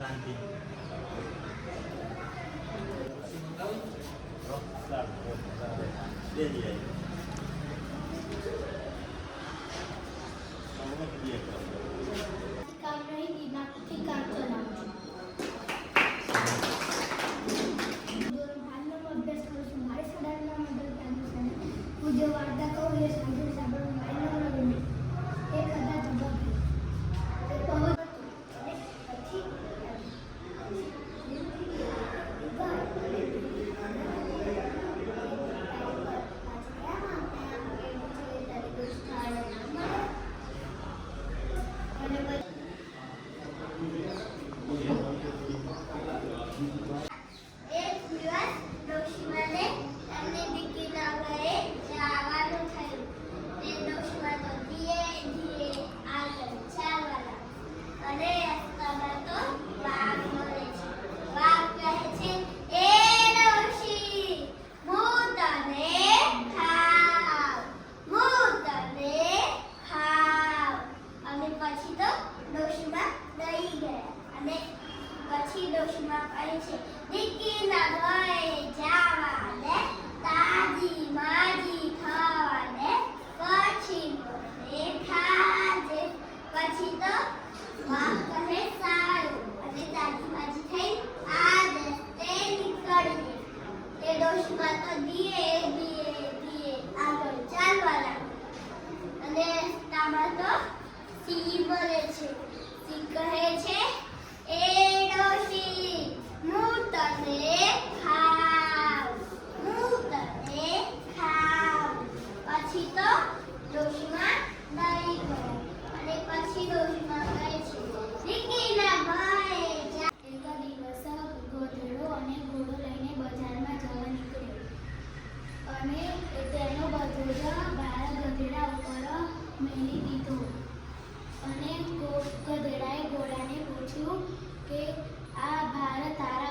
શાંતિ जो वार्ता कहूँ ये साझे साबर मायने वाला बने एक हज़ार जगह है तो बहुत अच्छी પછી ડોશીમાં કહે છે દીકરીના ઘરે જાવા દે તાજી માજી ખાવા દે પછી મને ખાજે પછી તો માં કહે સારું અને તાજી માજી થઈ આ રસ્તે નીકળીએ તે ડોશીમાં તો દીએ આગળ ચાલવા લાગ્યા અને રસ્તામાં તો સિંહ મળે છે સિંહ કહે છે એ ડોશી હું તને ખાવ પછી તો ડોશીમાં ડરી ગયા અને પછી ડોશીમાં કહે છે દીકરીના ઘરે જા એક દિવસ ગધેડો અને ઘોડો લઈને બજારમાં જવા નીકળ્યો અને તેનો બધેડા બાળા ગધેડા ઉપર મેલી દીધો અને ગધેડાએ ઘોડાને પૂછ્યું કે આ ભાર તારા